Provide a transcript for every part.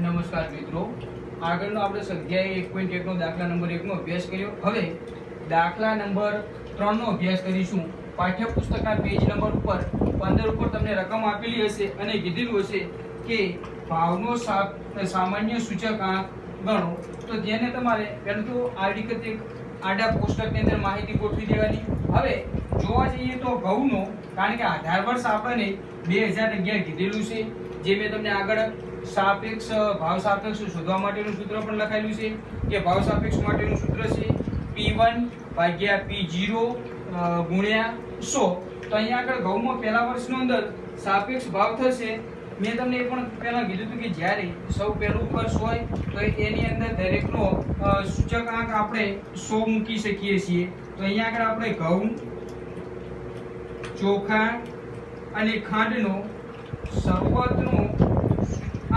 નમસ્કાર મિત્રો, આગળનો આપણે સ્વાધ્યાય 1.1 નો દાખલા નંબર 1 નો અભ્યાસ કર્યો. હવે દાખલા નંબર 3 નો અભ્યાસ કરીશું. પાઠ્યપુસ્તકના પેજ નંબર ઉપર 15 ઉપર તમને રકમ આપેલી હશે અને કીધેલું હશે કે ભાવનો સામાન્ય સૂચકાંક ગણો. તો જેને તમારે પહેલું તો આડા કોષ્ટકની અંદર માહિતી ગોઠવી દેવાની. હવે જોવા જઈએ તો ઘઉંનો, કારણ કે આધાર વર્ષ આપણને 2011 કીધેલું છે, જે મેં તમને આગળ ભાવ સાપેક્ષ શોધવા માટેનું સૂત્ર પણ લખાયેલું છે કે ભાવ સાપેક્ષ માટેનું સૂત્ર છે P1 ભાગ્યા P0 ગુણ્યા 100. તો અહીંયા આગળ ઘઉંમાં પહેલા વર્ષનો અંદર સાપેક્ષ ભાવ થશે. મેં તમને એ પણ પહેલા કીધું હતું કે જ્યારે સૌ પહેલું વર્ષ હોય તો એની અંદર દરેકનો સૂચકાંક આપણે 100 મૂકી શકીએ છીએ. તો અહીંયા આગળ આપણે ઘઉં, ચોખા અને ખાંડનો શરૂઆતનો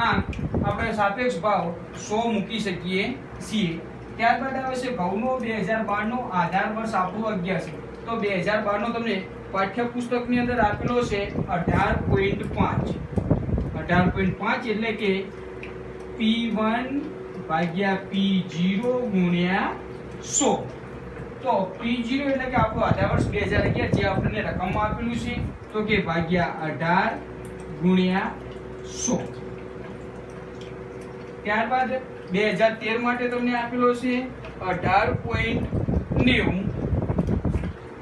આંક આપણે સાપેક્ષ ભાવ 100 મૂકી શકીએ છીએ. ત્યારબાદ આવે છે ઘઉંનો 2012 નો આધાર વર્ષ આપણું 11 છે. તો 2012 નો તમને પાઠ્યપુસ્તકની અંદર આપેલો છે 18.5 એટલે કે P1 ભાગ્યા P0 ગુણ્યા 100. તો P0 એટલે કે આપણું આધાર વર્ષ 2011 જે આપણને રકમમાં આપેલું છે, તો કે ભાગ્યા 18 ગુણ્યા 100. ત્યારબાદ 2013 માટે તમને આપેલો છે 18.90.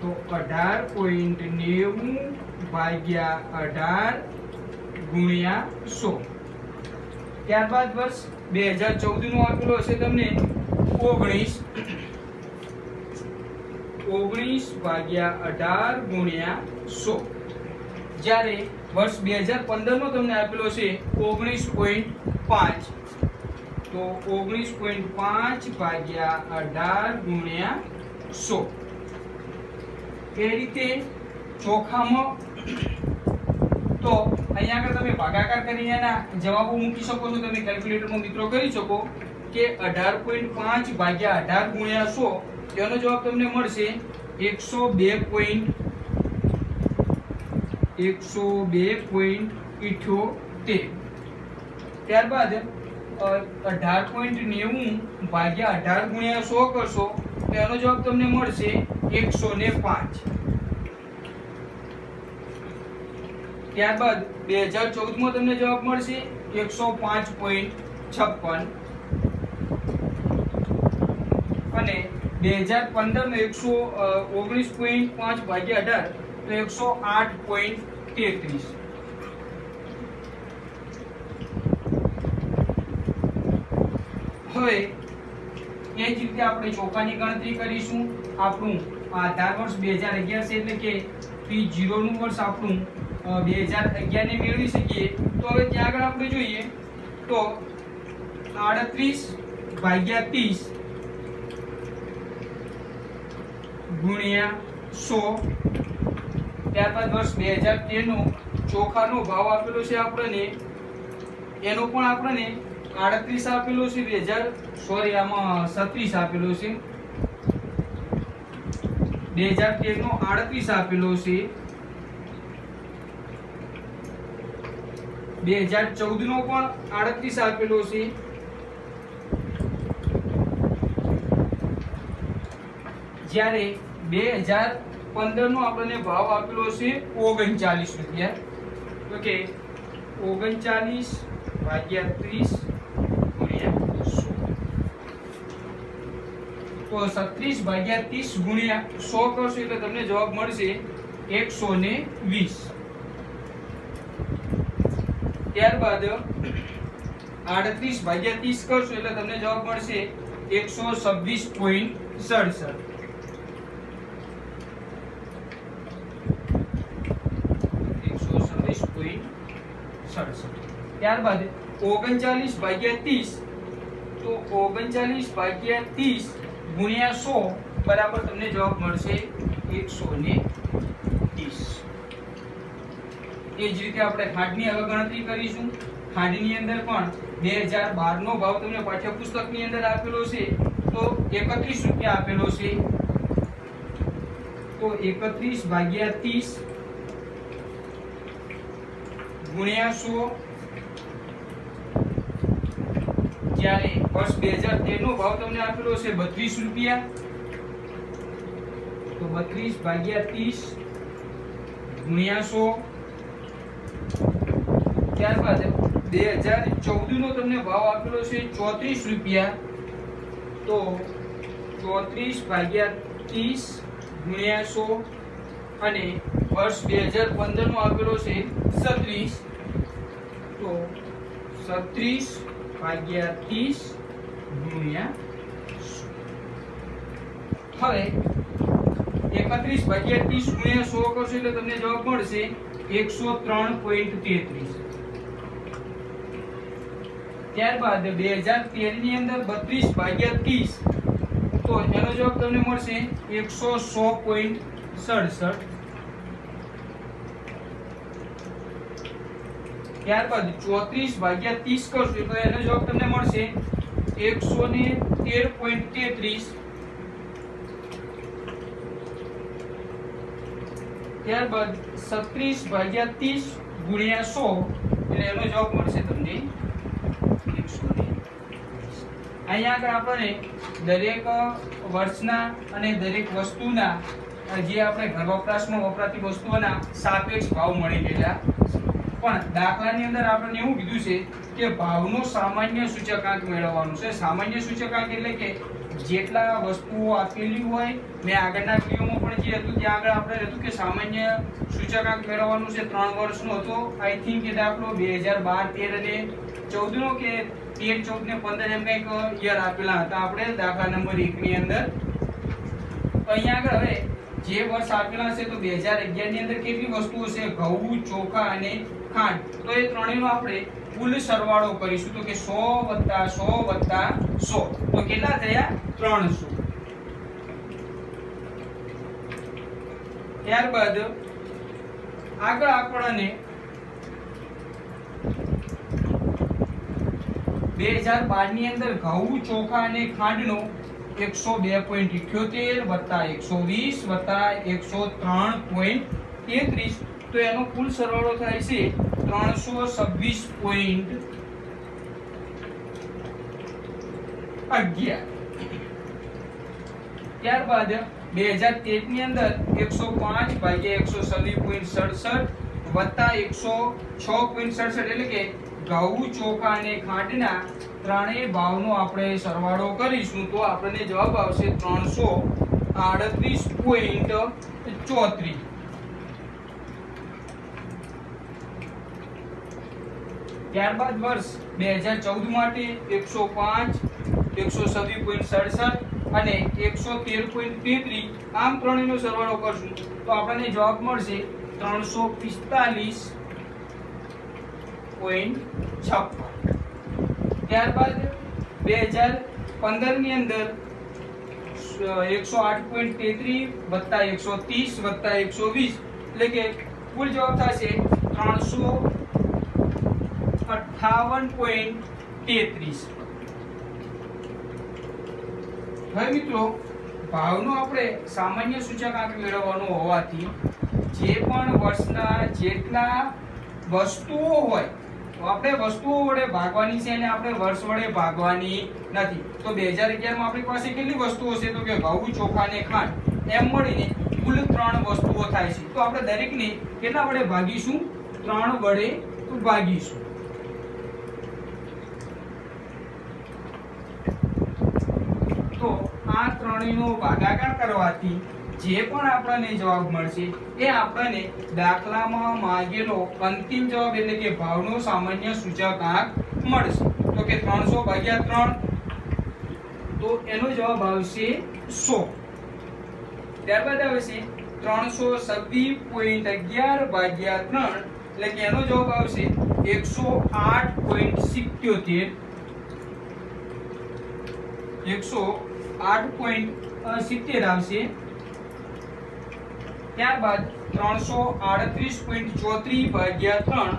તો 18.90 ભાગ્યા 18 ગુણ્યા 100. ત્યારબાદ વર્ષ 2014 નું આપેલો હશે તમને 19 ભાગ્યા 18 ગુણ્યા 100. જ્યારે વર્ષ 2015 નો તમને આપેલો છે 19.5. તો 19.5 ભાગ્યા 18 ગુણ્યા 100. એ રીતે ચોખામાં તો અહીંયા આગળ તમે ભાગાકાર કરીને એના જવાબો મૂકી શકો છો. તમે કેલ્ક્યુલેટરમાં મિત્રો કરી શકો કે 18.5 ભાગ્યા 18 ગુણ્યા 100, તેનો જવાબ તમને મળશે 102.78. ત્યારબાદ 18.90 ભાગ્યા 18 ગુણ્યા 100 કરશો તો એનો જવાબ તમને મળશે 105. ત્યારબાદ 2014 માં તમને જવાબ મળશે 105.56 અને 2015 નો 119.5 ભાગ્યા 18 તો 108.33. હવે એ જ રીતે આપણે ચોખાની ગણતરી કરીશું. આપણું આધાર વર્ષ 2011 છે એટલે કે P0 નું વર્ષ આપણું 2011 ને મેળવી શકીએ. તો હવે ત્યાં આગળ આપણે જોઈએ તો 38 ભાગ્યા 30 ગુણ્યા 100. ત્યારબાદ વર્ષ 2013 નો ચોખાનો ભાવ આપેલો છે આપણને, એનો પણ આપણને 38 આપેલો છે. 36 આપેલો છે. 2013 નો 38 આપેલો છે. 2014 નો પણ 38 આપેલો છે. જ્યારે 2015 નો આપણને ભાવ આપેલો છે 39 રૂપિયા. તો કે 39 ભાગ્યા 30 ગુણ્યા 100. તો 36 ભાગ્યા 30 ગુણ્યા 100 કરશો એટલે તમને જવાબ મળશે 120. ત્યારબાદ 38 ભાગ્યા 30 કરશો એટલે તમને જવાબ મળશે 126.67. ત્યારબાદ 39 ભાગ્યા 30, તો 39 ભાગ્યા 30 ગુણ્યા 100 બરાબર તમને જવાબ મળશે 130. એ જ રીતે આપણે ખાંડની હવે ગણતરી કરીશું. ખાંડની અંદર પણ 2012 નો ભાવ તમને પાઠ્યપુસ્તકની અંદર આપેલો છે, તો 31 રૂપિયા આપેલો છે. તો 31 ભાગ્યા 30 ગુણ્યા 100 જ્યારે વર્ષ 2013 નો ભાવ તમને આપેલો છે 32 રૂપિયા, તો 32 ભાગ્યા 30 ગુણ્યા 100. ત્યારબાદ 2014 નો તમને ભાવ આપેલો છે 34 રૂપિયા, તો 34 ભાગ્યા 30 ગુણ્યા 100. અને વર્ષ 2015 નો આપેલો છે 36, તો 36 ભાગ્યા 30 ગુણ્યા 100. હવે 31 ભાગ્યા 30 ગુણ્યા 100 કરશો એટલે તમને જવાબ મળશે 103.33. ત્યારબાદ 2013 ની અંદર 32 ભાગ્યા 30, તો એનો જવાબ તમને મળશે 106.67. ત્યારબાદ 34 ભાગ્યા 30 કરશો તો એનો જવાબ તમને મળશે 113.33. ત્યારબાદ 36 ભાગ્યા 30 ગુણ્યા 100 એટલે એનો જવાબ મળશે તમને 120. અહીંયા આગળ આપણે દરેક વર્ષના અને દરેક વસ્તુના જે આપણે ઘર વપરાશમાં વપરાતી વસ્તુઓના સાપેક્ષ ભાવ મળી ગયેલા. પણ દાખલાની અંદર આપણને એવું કીધું છે કે ભાવનો સામાન્ય સૂચકાંક મેળવવાનો છે. સામાન્ય સૂચકાંક એટલે કે જેટલા વસ્તુઓ આપેલી હોય, મેં આગળના વિડીયોમાં પણ જે હતું ત્યાં આગળ આપણે હતું કે સામાન્ય સૂચકાંક મેળવવાનું છે 3 વર્ષનો હતો. આઈ થિંક એ દાખલો 2012, 13 અને 14 નો કે 13, 14 ને 15 એમ કંઈક યર આપેલા હતા આપણે દાખલા નંબર 1 ની અંદર. તો અહીંયા આગળ હવે જે વર્ષ આપેલા છે તો 2011 ની અંદર કેટલી વસ્તુઓ છે? ઘઉં, ચોખા અને ખાંડ. તો એ ત્રણેયનો આપણે કુલ સરવાળો કરીશું, તો કે 100 + 100 + 100, તો કેટલા થયા? 300. ત્યારબાદ આગળ આપણને 2012 ની અંદર ઘઉં, ચોખા અને ખાંડનો 102.78 + 120 + 103.33, તો એનો કુલ સરવાળો થાય છે 326.11. ત્યારબાદ 2013 ની અંદર 105 ભાગ્યા 126.67 વત્તા 106.67 એટલે કે ઘઉં, ચોખા અને ખાંડના ત્રણેય ભાવનો આપણે સરવાળો કરીશું તો આપણને જવાબ આવશે 338.34. ત્યારબાદ વર્ષ 2014 માટે 105, 126.67 અને 113.33, આમ ત્રણેયનો સરવાળો કરશું તો આપણને જવાબ મળશે 345.56. ત્યારબાદ 2015 ની અંદર 108.33 વત્તા 130 વત્તા 120 એટલે કે કુલ જવાબ થશે 358.33. હવે મિત્રો ભાવનો આપણે સામાન્ય સૂચકાંક મેળવવાનો હોવાથી જે પણ વર્ષના જેટલા વસ્તુઓ હોય તો આપણે વસ્તુઓ વડે ભાગવાની છે અને આપણે વર્ષ વડે ભાગવાની નથી. તો 2011 માં આપણી પાસે કેટલી વસ્તુઓ છે? તો કે ઘઉં, ચોખા અને ખાંડ, એમ મળીને કુલ 3 વસ્તુઓ થાય છે. તો આપણે દરેકને કેટલા વડે ભાગીશું? 3 વડે ભાગીશું. તો આ ત્રણેયનો ભાગાકાર કરવાથી જે પણ આપણને જવાબ મળશે એ આપણને દાખલામાં માંગેલો અંતિમ જવાબ એટલે કે ભાવનો સામાન્ય સૂચકાંક મળશે. તો કે 300 ભાગ્યા 3, તો એનો જવાબ આવશે 100. ત્યારબાદ આવશે 326.11 ભાગ્યા 3 એટલે કે એનો જવાબ આવશે 108.77. 108.70 આવશે. ત્યારબાદ 338.34 ભાગ્યા 3,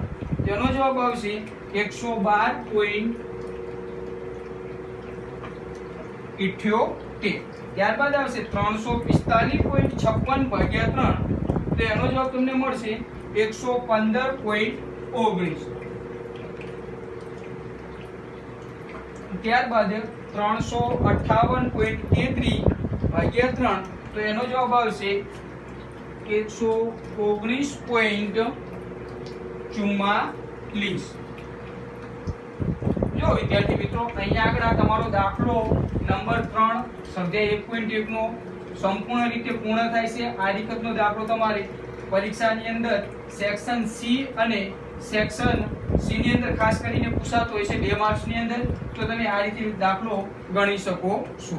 તેનો જવાબ આવશે 112.78. ત્યારબાદ આવશે 345.56 ભાગ્યા 3, તો એનો જવાબ તમને મળશે 115.19. ત્યારબાદ 358.33 ભાગ્યા 3, તો એનો જવાબ આવશે 119.44. જો વિદ્યાર્થી મિત્રો, અહીંયા આગળ આ તમારો દાખલો નંબર 3 સ્વાધ્યાય 1.1 નો સંપૂર્ણ રીતે પૂર્ણ થાય છે. આ રીતનો દાખલો તમારે પરીક્ષાની અંદર સેક્શન સી અને સેક્શન સી ની અંદર ખાસ કરીને પૂછાતો હોય છે 2 માર્ક્સની અંદર, તો તમે આ રીતે દાખલો ગણી શકો છો.